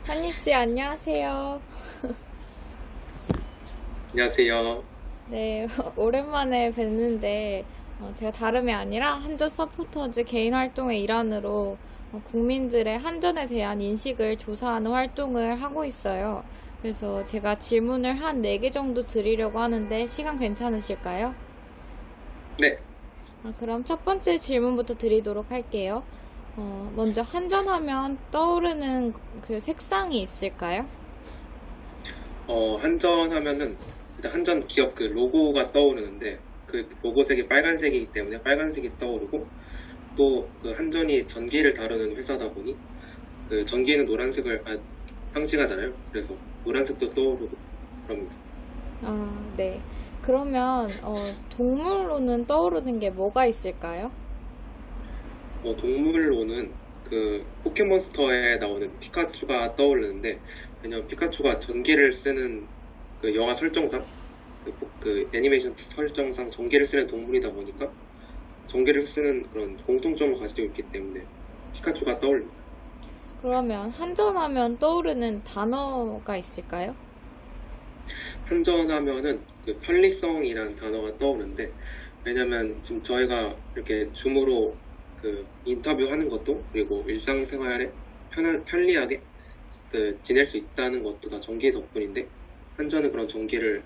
한희 씨, 안녕하세요. 안녕하세요. 네, 오랜만에 뵀는데, 제가 다름이 아니라 한전 서포터즈 개인 활동의 일환으로 국민들의 한전에 대한 인식을 조사하는 활동을 하고 있어요. 그래서 제가 질문을 한 4개 정도 드리려고 하는데, 시간 괜찮으실까요? 네, 그럼 첫 번째 질문부터 드리도록 할게요. 먼저 한전하면 떠오르는 그 색상이 있을까요? 한전 하면은 이제 한전 기업 그 로고가 떠오르는데 그 로고색이 빨간색이기 때문에 빨간색이 떠오르고 또 그 한전이 전기를 다루는 회사다 보니 그 전기는 노란색을 상징하잖아요. 그래서 노란색도 떠오르고 그럽니다. 아, 네. 그러면, 동물로는 떠오르는 게 뭐가 있을까요? 동물로는 그 포켓몬스터에 나오는 피카츄가 떠오르는데 왜냐면 피카츄가 전기를 쓰는 그 영화 설정상 그 애니메이션 설정상 전기를 쓰는 동물이다 보니까 전기를 쓰는 그런 공통점을 가지고 있기 때문에 피카츄가 떠올립니다. 그러면 한전하면 떠오르는 단어가 있을까요? 한전하면은 그 편리성이라는 단어가 떠오르는데 왜냐면 지금 저희가 이렇게 줌으로 그 인터뷰하는 것도 그리고 일상생활에 편리하게 그 지낼 수 있다는 것도 다 전기 덕분인데 한전은 그런 전기를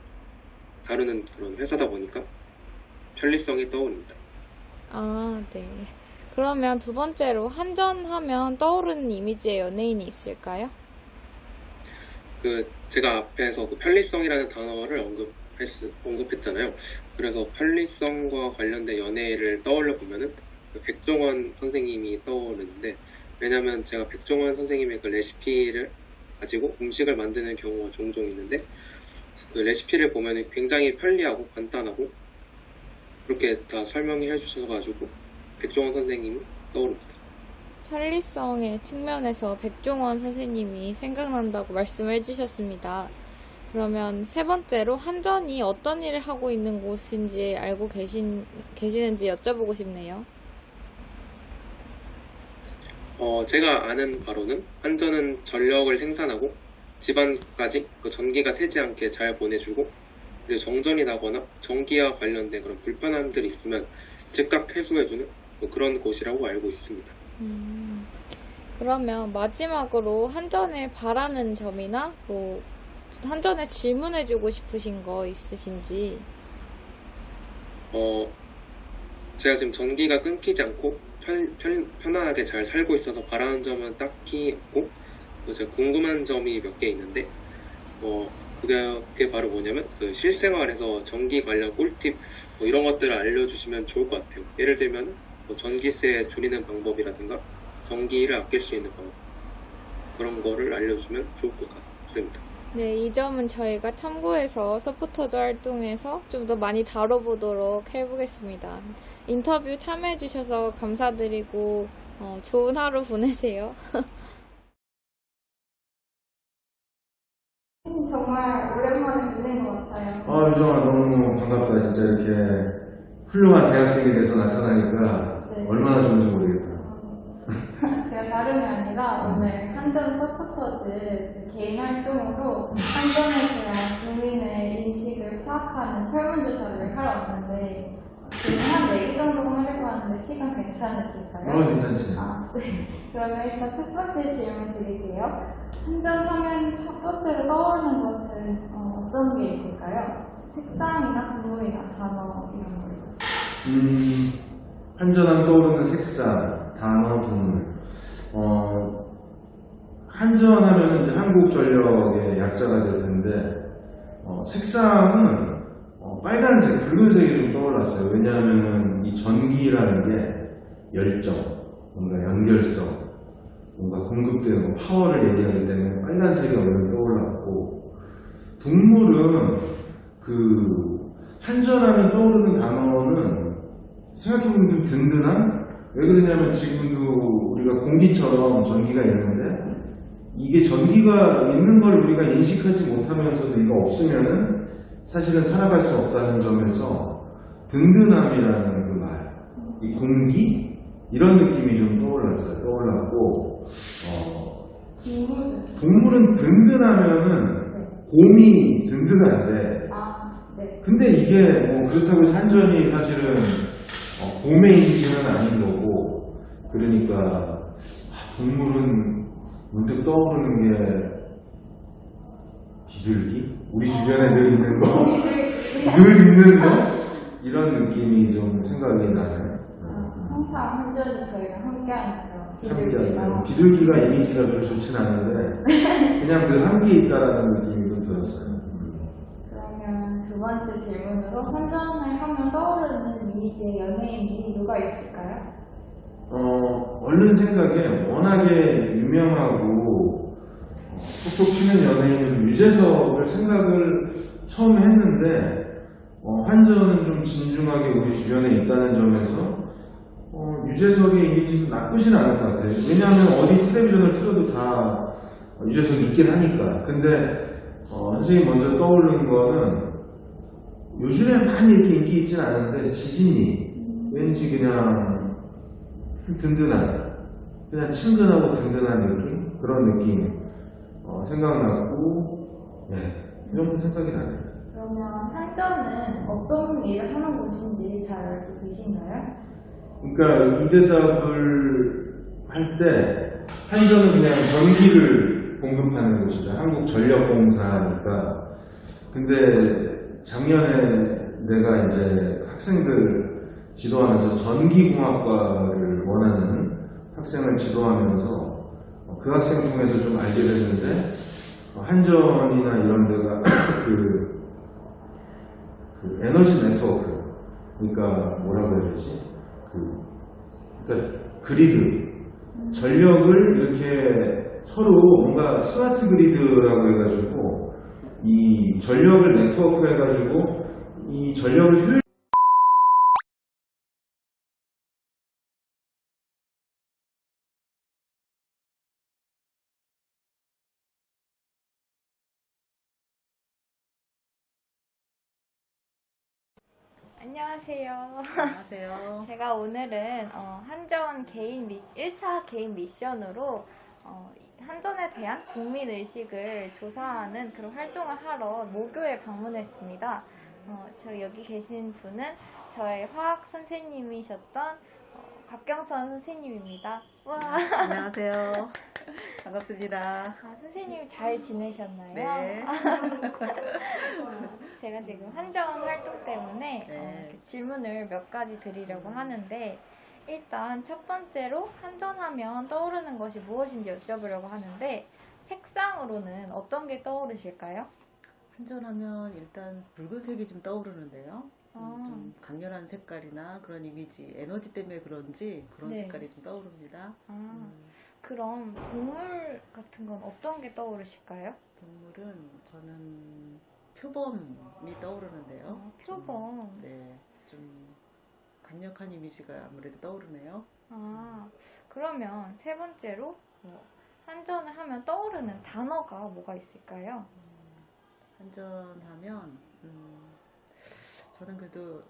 다루는 그런 회사다 보니까 편리성이 떠오릅니다. 아, 네. 그러면 두 번째로 한전하면 떠오르는 이미지의 연예인이 있을까요? 그 제가 앞에서 그 편리성이라는 단어를 언급했잖아요. 그래서 편리성과 관련된 연예를 떠올려 보면은 그 백종원 선생님이 떠오르는데 왜냐면 제가 백종원 선생님의 그 레시피를 가지고 음식을 만드는 경우가 종종 있는데 그 레시피를 보면은 굉장히 편리하고 간단하고 그렇게 다 설명해 주셔가지고 백종원 선생님이 떠오릅니다. 편리성의 측면에서 백종원 선생님이 생각난다고 말씀을 해주셨습니다. 그러면 세 번째로 한전이 어떤 일을 하고 있는 곳인지 알고 계시는지 여쭤보고 싶네요. 제가 아는 바로는 한전은 전력을 생산하고 집안까지 그 전기가 새지 않게 잘 보내주고 그리고 정전이 나거나 전기와 관련된 그런 불편함들이 있으면 즉각 해소해주는 뭐 그런 곳이라고 알고 있습니다. 음, 그러면 마지막으로 한전에 바라는 점이나 뭐 한전에 질문해주고 싶으신 거 있으신지. 어, 제가 지금 전기가 끊기지 않고 편안하게 잘 살고 있어서 바라는 점은 딱히 없고 또 제가 궁금한 점이 몇 개 있는데 그게 바로 뭐냐면 그 실생활에서 전기 관련 꿀팁 뭐 이런 것들을 알려주시면 좋을 것 같아요. 예를 들면 뭐 전기세 줄이는 방법이라든가 전기를 아낄 수 있는 방법 그런 거를 알려주면 좋을 것 같습니다. 네, 이 점은 저희가 참고해서 서포터즈 활동에서 좀 더 많이 다뤄보도록 해보겠습니다. 인터뷰 참여해주셔서 감사드리고, 좋은 하루 보내세요. 정말 오랜만에 뵙는 것 같아요. 유정아, 너무 반갑다. 진짜 이렇게 훌륭한 대학생이 돼서 나타나니까 네. 얼마나 좋은지 모르겠다. 제가 다름이 아니라 오늘 한전 서포터즈 개인 활동으로 한전에 대한 국민의 인식을 파악하는 설문조사를 하러 왔는데 지금 한 4개 정도 하려고 하는데 시간 괜찮으실까요? 괜찮지. 네. 그러면 일단 첫 번째 질문 드릴게요. 한전 하면 첫 번째로 떠오르는 것은 어떤 게 있을까요? 색상이나 동물이나 단어 이런 거요. 한전하면 떠오르는 색상, 단어, 동물. 한전하면 이제 한국전력의 약자가 될 텐데, 색상은 빨간색, 붉은색이 좀 떠올랐어요. 왜냐하면 이 전기라는 게 열정, 뭔가 연결성, 뭔가 공급되는 거, 파워를 얘기하기 때문에 빨간색이 얼른 떠올랐고, 동물은 한전하면 떠오르는 단어는 생각해보면 좀 든든한? 왜 그러냐면 지금도 우리가 공기처럼 전기가 있는데 이게 전기가 있는 걸 우리가 인식하지 못하면서도 이거 없으면은 사실은 살아갈 수 없다는 점에서 든든함이라는 그 말, 이 공기? 이런 느낌이 좀 떠올랐고 동물은 든든하면은 곰이 든든한데 네. 근데 이게 뭐 그렇다고 산전이 사실은 곰의 인지는 아닌 거고 그러니까 동물은 문득 떠오르는 게 비둘기? 우리 주변에 늘 있는 거? 늘 있는 거? 이런 느낌이 좀 생각이 나요. 항상 한전이 저희랑 함께하니까 함께하니까 비둘기가 이미지가 별로 좋진 않은데 그냥 늘 함께 있다라는 느낌이 좀 들었어요. 그러면 두 번째 질문으로 한전을 하면 떠오르는 이미지의 연예인이 누가 있을까요? 얼른 생각에 워낙에 유명하고 톡톡 튀는 연예인은 유재석을 생각을 처음 했는데 한전은 좀 진중하게 우리 주변에 있다는 점에서 유재석의 이미지도 나쁘진 않을 것 같아요. 왜냐하면 어디 텔레비전을 틀어도 다 유재석이 있긴 하니까. 근데 선생님이 먼저 떠오르는 거는 요즘에 많이 이렇게 인기 있진 않은데 지진이 왠지 그냥 든든한, 그냥 친근하고 든든한 느낌? 그런 느낌 생각났고 이 정도 생각이 나네요. 그러면 한전은 어떤 일을 하는 곳인지 잘 알고 계신가요? 그러니까 이 대답을 할 때 한전은 그냥 전기를 공급하는 곳이다. 한국전력공사니까. 근데 작년에 내가 이제 학생들 지도하면서 전기공학과를 원하는 학생을 지도하면서 그 학생 통해서 좀 알게 됐는데 한전이나 이런 데가 그 에너지 네트워크, 그러니까 뭐라고 해야 되지? 그러니까 그리드, 전력을 이렇게 서로 뭔가 스마트 그리드라고 해가지고 이 전력을 네트워크 해가지고 이 전력을 효율 안녕하세요. 안녕하세요. 제가 오늘은 한전 1차 개인 미션으로 한전에 대한 국민의식을 조사하는 그런 활동을 하러 모교에 방문했습니다. 저 여기 계신 분은 저의 화학 선생님이셨던 박경선 선생님입니다. 와. 안녕하세요. 반갑습니다. 선생님 잘 지내셨나요? 네. 제가 지금 한전 활동 때문에 네. 이렇게 질문을 몇 가지 드리려고 하는데 일단 첫 번째로 한전하면 떠오르는 것이 무엇인지 여쭤보려고 하는데 색상으로는 어떤 게 떠오르실까요? 한전하면 일단 붉은색이 좀 떠오르는데요. 아. 좀 강렬한 색깔이나 그런 이미지, 에너지 때문에 그런지 그런 네. 색깔이 좀 떠오릅니다. 그럼 동물 같은 건 어떤 게 떠오르실까요? 동물은 저는 표범이 떠오르는데요. 표범. 네, 좀 강력한 이미지가 아무래도 떠오르네요. 그러면 세 번째로 한전을 하면 떠오르는 단어가 뭐가 있을까요? 한전하면 저는 그래도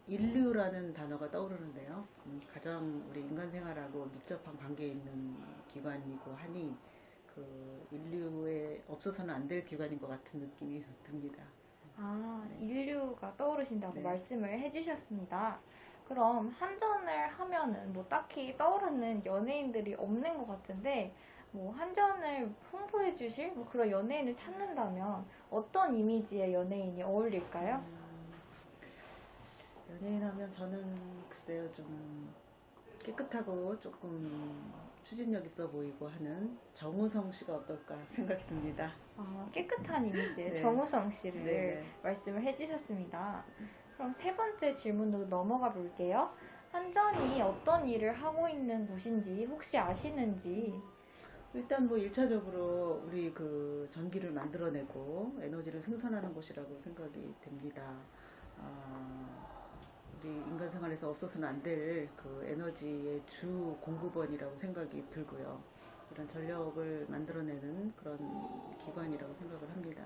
인류라는 단어가 떠오르는데요. 가장 우리 인간 생활하고 밀접한 관계에 있는 기관이고 하니 그 인류에 없어서는 안 될 기관인 것 같은 느낌이 듭니다. 인류가 떠오르신다고 네. 말씀을 해주셨습니다. 그럼 한전을 하면은 뭐 딱히 떠오르는 연예인들이 없는 것 같은데 뭐 한전을 홍보해 주실 뭐 그런 연예인을 찾는다면 어떤 이미지의 연예인이 어울릴까요? 연예인 하면 저는 글쎄요 좀 깨끗하고 조금 추진력 있어 보이고 하는 정우성 씨가 어떨까 생각이 듭니다. 깨끗한 이미지의 네. 정우성 씨를 네. 말씀을 해주셨습니다. 그럼 세 번째 질문으로 넘어가 볼게요. 한전이 어떤 일을 하고 있는 곳인지 혹시 아시는지? 일단 뭐 1차적으로 우리 그 전기를 만들어내고 에너지를 생산하는 곳이라고 생각이 됩니다. 우리 인간 생활에서 없어서는 안 될 그 에너지의 주 공급원이라고 생각이 들고요. 이런 전력을 만들어내는 그런 기관이라고 생각을 합니다.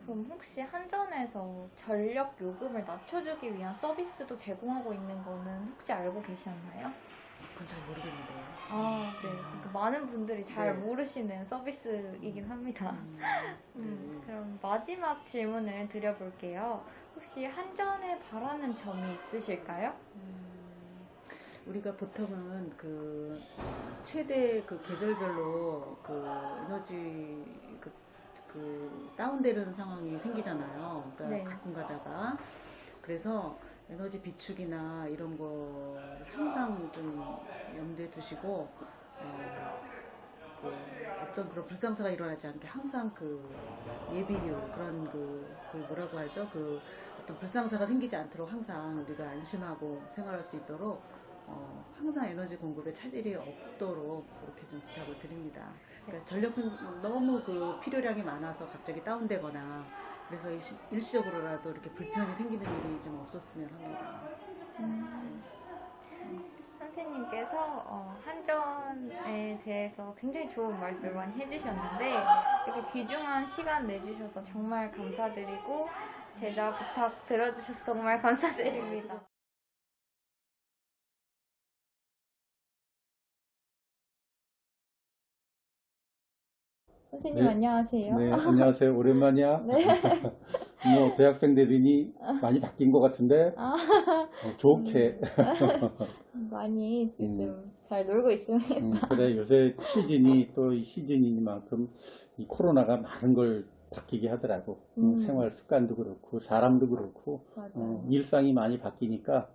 그럼 혹시 한전에서 전력 요금을 낮춰주기 위한 서비스도 제공하고 있는 거는 혹시 알고 계셨나요? 그건 잘 모르겠는데요. 네. 그러니까 많은 분들이 잘 네. 모르시는 서비스이긴 합니다. 네. 그럼 마지막 질문을 드려볼게요. 혹시 한전에 바라는 점이 있으실까요? 우리가 보통은 그 최대 그 계절별로 그 에너지 그 다운되는 상황이 생기잖아요. 그러니까 네. 가끔 가다가 그래서 에너지 비축이나 이런 거 항상 좀 염두에 두시고 그 어떤 그런 불상사가 일어나지 않게 항상 그 예비류 그런 그 뭐라고 하죠? 그 어떤 불상사가 생기지 않도록 항상 우리가 안심하고 생활할 수 있도록 항상 에너지 공급에 차질이 없도록 그렇게 좀 부탁을 드립니다. 그러니까 너무 그 필요량이 많아서 갑자기 다운되거나 그래서 일시적으로라도 이렇게 불편이 생기는 일이 좀 없었으면 합니다. 선생님께서 한전에 대해서 굉장히 좋은 말씀을 많이 해주셨는데 이렇게 귀중한 시간 내주셔서 정말 감사드리고 제자 부탁 들어주셔서 정말 감사드립니다. 선생님 네. 안녕하세요. 네, 안녕하세요. 오랜만이야. 네. 뭐 대학생 되더니 많이 바뀐 것 같은데 좋게. 많이 요즘 잘 놀고 있습니다. 그래, 요새 시즌이 또 이 시즌이니만큼 이 코로나가 많은 걸 바뀌게 하더라고. 생활 습관도 그렇고 사람도 그렇고 맞아요. 일상이 많이 바뀌니까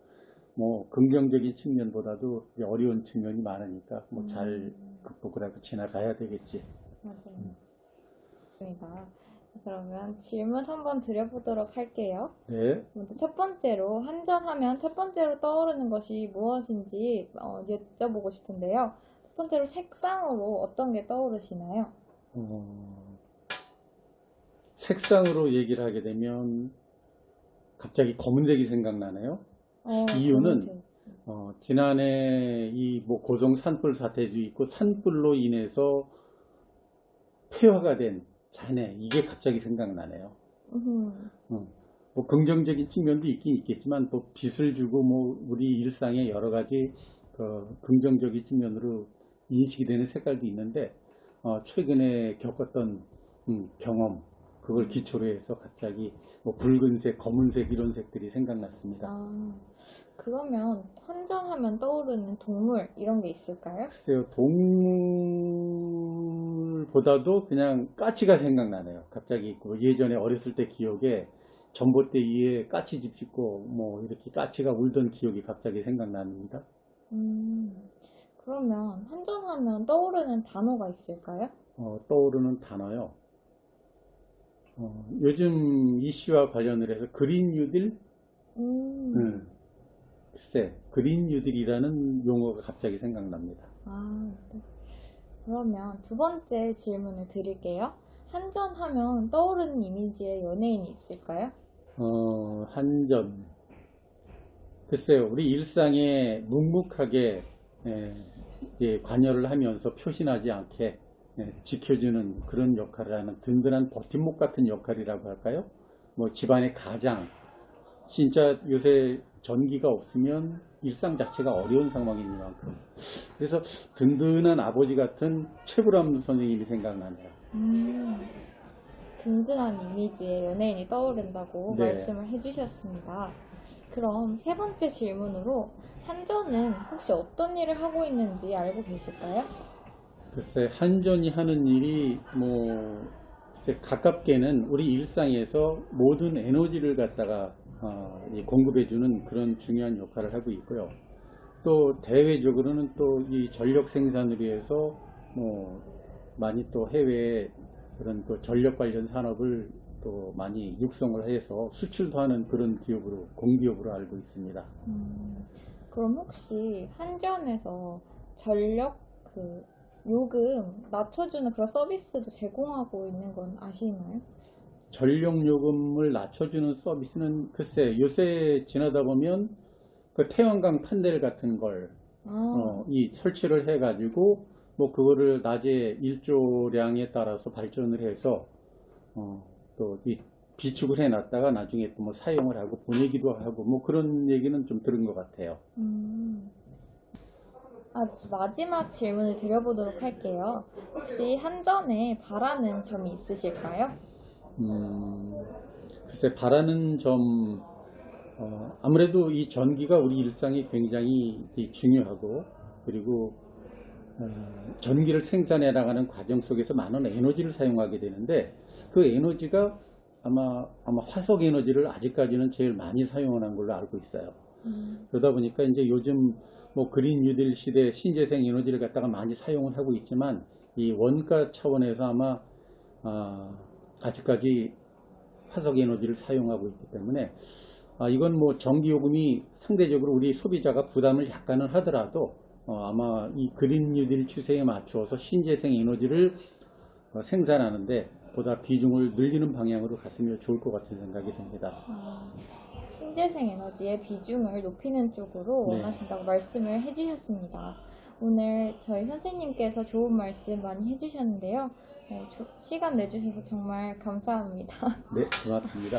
뭐 긍정적인 측면보다도 어려운 측면이 많으니까 뭐 잘 극복을 하고 지나가야 되겠지. 맞아요. 그러면 질문 한번 드려보도록 할게요. 네. 먼저 첫 번째로 한전하면 첫 번째로 떠오르는 것이 무엇인지 여쭤보고 싶은데요. 첫 번째로 색상으로 어떤 게 떠오르시나요? 색상으로 얘기를 하게 되면 갑자기 검은색이 생각나네요. 이유는 검은색. 지난해 이 뭐 고성 산불 사태도 있고 산불로 인해서 폐허가 된 잔해 이게 갑자기 생각나네요. 뭐 긍정적인 측면도 있긴 있겠지만 또 빛을 주고 뭐 우리 일상에 여러 가지 긍정적인 측면으로 인식이 되는 색깔도 있는데 최근에 겪었던 경험 그걸 기초로 해서 갑자기 뭐 붉은색, 검은색 이런 색들이 생각났습니다. 그러면 한전하면 떠오르는 동물 이런 게 있을까요? 글쎄요, 동물보다도 그냥 까치가 생각나네요. 갑자기 예전에 어렸을 때 기억에 전봇대 위에 까치집 짓고 뭐 이렇게 까치가 울던 기억이 갑자기 생각납니다. 그러면 한전하면 떠오르는 단어가 있을까요? 떠오르는 단어요. 요즘 이슈와 관련을 해서 그린 뉴딜? 글쎄, 그린 뉴딜이라는 용어가 갑자기 생각납니다. 네. 그러면 두 번째 질문을 드릴게요. 한전하면 떠오르는 이미지의 연예인이 있을까요? 한전. 글쎄요, 우리 일상에 묵묵하게 관여를 하면서 표신하지 않게 지켜주는 그런 역할을 하는 든든한 버팀목 같은 역할이라고 할까요? 뭐 집안의 가장. 진짜 요새 전기가 없으면 일상 자체가 어려운 상황인 만큼. 그래서 든든한 아버지 같은 최불암 선생님이 생각나네요. 든든한 이미지의 연예인이 떠오른다고 네. 말씀을 해주셨습니다. 그럼 세 번째 질문으로 한전은 혹시 어떤 일을 하고 있는지 알고 계실까요? 글쎄, 한전이 하는 일이 뭐 글쎄 가깝게는 우리 일상에서 모든 에너지를 갖다가 공급해주는 그런 중요한 역할을 하고 있고요. 또 대외적으로는 또 이 전력 생산을 위해서 뭐 많이 또 해외에 그런 또 전력 관련 산업을 또 많이 육성을 해서 수출도 하는 그런 기업으로 공기업으로 알고 있습니다. 그럼 혹시 한전에서 전력 요금 낮춰주는 그런 서비스도 제공하고 있는 건 아시나요? 전력 요금을 낮춰주는 서비스는 글쎄 요새 지나다 보면 그 태양광 판넬 같은 걸 이 설치를 해가지고 뭐 그거를 낮에 일조량에 따라서 발전을 해서 또 이 비축을 해놨다가 나중에 또 뭐 사용을 하고 보내기도 하고 뭐 그런 얘기는 좀 들은 것 같아요. 마지막 질문을 드려보도록 할게요. 혹시 한전에 바라는 점이 있으실까요? 글쎄, 바라는 점, 아무래도 이 전기가 우리 일상에 굉장히 중요하고, 그리고 전기를 생산해 나가는 과정 속에서 많은 에너지를 사용하게 되는데, 그 에너지가 아마 화석 에너지를 아직까지는 제일 많이 사용하는 걸로 알고 있어요. 그러다 보니까 이제 요즘 뭐 그린 뉴딜 시대 신재생 에너지를 갖다가 많이 사용을 하고 있지만, 이 원가 차원에서 아마 아직까지 화석 에너지를 사용하고 있기 때문에 이건 뭐 전기 요금이 상대적으로 우리 소비자가 부담을 약간은 하더라도 아마 이 그린 뉴딜 추세에 맞추어서 신재생 에너지를 생산하는데 보다 비중을 늘리는 방향으로 갔으면 좋을 것 같은 생각이 듭니다. 신재생 에너지의 비중을 높이는 쪽으로 네. 원하신다고 말씀을 해주셨습니다. 오늘 저희 선생님께서 좋은 말씀 많이 해주셨는데요. 시간 내주셔서 정말 감사합니다. 네, 고맙습니다.